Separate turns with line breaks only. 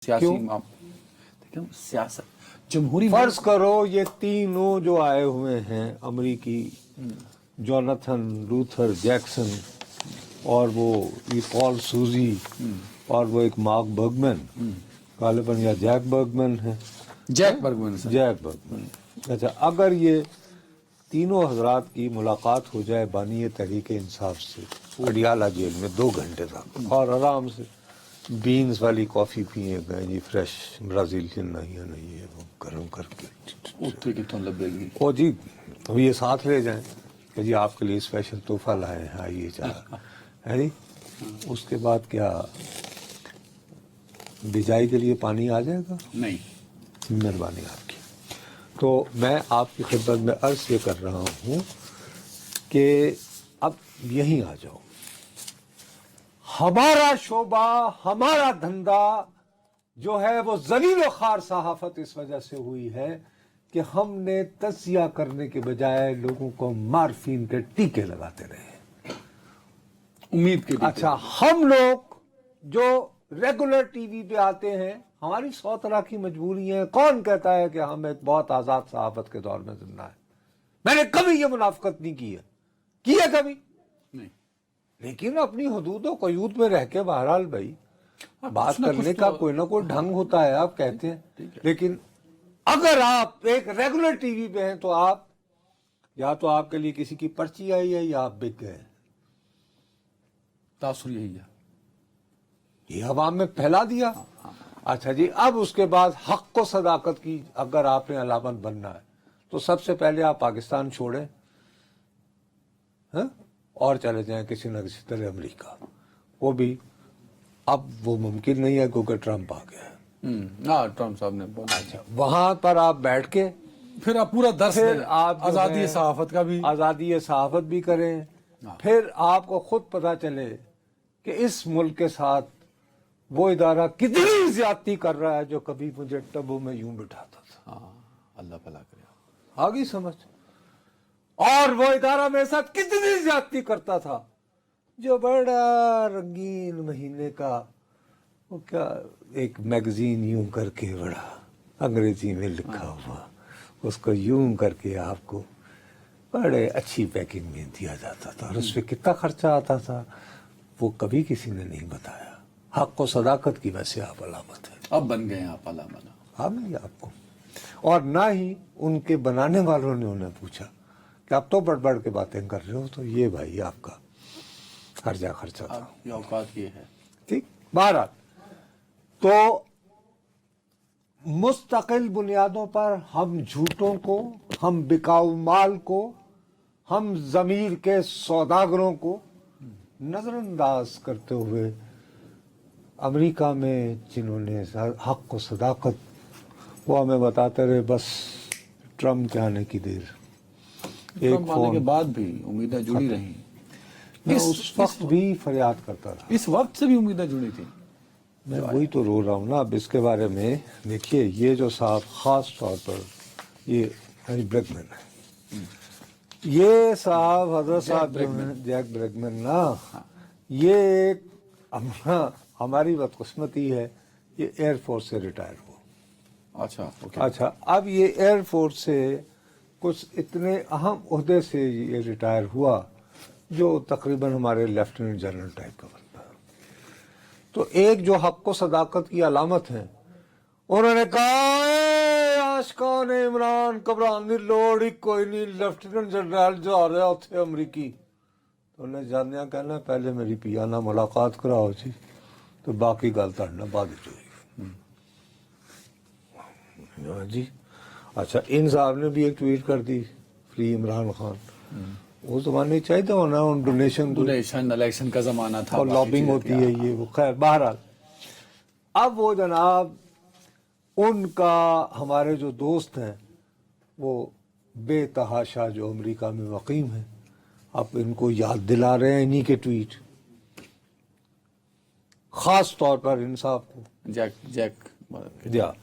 سیاسی امام دیکھیں سیاست جمہوری
فرض کرو یہ تینوں جو آئے ہوئے ہیں امریکی جوناتھن لوتھر جیکسن اور وہ یہ پال سوزی اور وہ ایک مارک برگمن غالباً یا جیک برگمن ہے
جیک برگمن سے
جیک برگمن اچھا اگر یہ تینوں حضرات کی ملاقات ہو جائے بانی تحریک انصاف سے اڈیالہ جیل میں 2 گھنٹے تک اور آرام سے بینز والی کافی پیے گئے جی فریش برازیلین نہیں ہے وہ گرم کر کے
اتنے کتوں لگے گی
او جی تو یہ ساتھ لے جائیں کہ جی آپ کے لیے اسپیشل تحفہ لائے ہیں آئیے چاہ ہے جی اس کے بعد کیا بجائی کے لیے پانی آ جائے گا
نہیں
مہربانی آپ کی تو میں آپ کی خدمت میں عرض یہ کر رہا ہوں کہ اب یہیں آ جاؤ ہمارا شعبہ ہمارا دھندا جو ہے وہ ذلیل و خوار صحافت اس وجہ سے ہوئی ہے کہ ہم نے تجزیہ کرنے کے بجائے لوگوں کو مارفین کے ٹیکے لگاتے رہے
امید کے
اچھا ہم لوگ جو ریگولر ٹی وی پہ آتے ہیں ہماری 100 طرح کی مجبوری ہے کون کہتا ہے کہ ہم ایک بہت آزاد صحافت کے دور میں زندہ ہے میں نے کبھی یہ منافقت نہیں کی ہے کبھی
نہیں
لیکن اپنی حدود و قیود میں رہ کے بہرحال بھائی بات کرنے کا کوئی نہ کوئی ڈھنگ ہوتا ہے آپ کہتے ہیں لیکن اگر آپ ایک ریگولر ٹی وی پہ ہیں تو آپ یا تو آپ کے لیے کسی کی پرچی آئی ہے یا آپ بک گئے
تاثر یہی ہے
یہ عوام میں پھیلا دیا اچھا جی اب اس کے بعد حق و صداقت کی اگر آپ نے علامت بننا ہے تو سب سے پہلے آپ پاکستان چھوڑیں اور چلے جائیں کسی نہ کسی طرح امریکہ وہ بھی اب وہ ممکن نہیں ہے کیونکہ ٹرمپ آ گیا ہے
ٹرمپ صاحب نے بولا
وہاں پر آپ بیٹھ کے
پھر آپ پورا درس
پھر
دیں
آپ
آزادی صحافت کا بھی
آزادی صحافت بھی کریں پھر آپ کو خود پتا چلے کہ اس ملک کے ساتھ وہ ادارہ کتنی زیادتی کر رہا ہے جو کبھی مجھے ٹبو میں یوں بٹھاتا تھا
اللہ بھلا کرے
آگی سمجھ اور وہ ادارہ میرے ساتھ کتنی زیادتی کرتا تھا جو بڑا رنگین مہینے کا وہ کیا ایک میگزین یوں کر کے بڑا انگریزی میں لکھا ہوا اس کو یوں کر کے آپ کو بڑے اچھی پیکنگ میں دیا جاتا تھا اور اس پہ کتنا خرچہ آتا تھا وہ کبھی کسی نے نہیں بتایا حق و صداقت کی وجہ سے آپ علامت ہے
اب بن گئے آپ علامت
ہاں نہیں آپ کو اور نہ ہی ان کے بنانے والوں نے انہیں پوچھا کہ آپ تو بڑھ کے باتیں کر رہے ہو تو یہ بھائی آپ کا خرچہ تھا
یہ اوقات یہ ہے
ٹھیک بہرحال تو مستقل بنیادوں پر ہم جھوٹوں کو ہم بکاؤ مال کو ہم ضمیر کے سوداگروں کو نظر انداز کرتے ہوئے امریکہ میں جنہوں نے حق و صداقت وہ ہمیں بتاتے رہے بس ٹرمپ کے آنے کی دیر
ٹرمپ آنے کے بعد بھی امیدیں جڑی رہیں
میں اس وقت بھی فریاد کرتا رہا
اس وقت سے بھی امیدیں جڑی تھیں
میں وہی تو رو رہا ہوں نا اب اس کے بارے میں دیکھیے یہ جو صاحب خاص طور پر یہ برگمن ہے یہ صاحب حضرت صاحب جو ہیں جیک برگمن نا یہ ایک ہماری بدقسمتی ہے یہ ایئر فورس سے ریٹائر ہوا اچھا اب یہ ایئر فورس سے کچھ اتنے اہم عہدے سے یہ ریٹائر ہوا جو تقریباً ہمارے لیفٹیننٹ جنرل ٹائپ کا بنتا ہے تو ایک جو حق و صداقت کی علامت ہے انہوں نے کہا اے عاشقان عمران گھبرانے دی لوڑ ہی کوئی نہیں لیفٹیننٹ جنرل جو آ رہا تھے امریکی تو انہیں جانیا کہنا پہلے میری پیا نہ ملاقات کراؤ جی تو باقی گل تڑنا بعد جی اچھا ان صاحب نے بھی ایک ٹویٹ کر دی فری عمران خان وہ زمانے چاہیے ہونا ڈونیشن
الیکشن کا زمانہ تھا
اور لابنگ ہوتی ہے یہ وہ خیر بہرحال اب وہ جناب ان کا ہمارے جو دوست ہیں وہ بے تحاشا جو امریکہ میں مقیم ہیں اب ان کو یاد دلا رہے ہیں انہی کے ٹویٹ خاص طور پر ان صاحب کو
جیک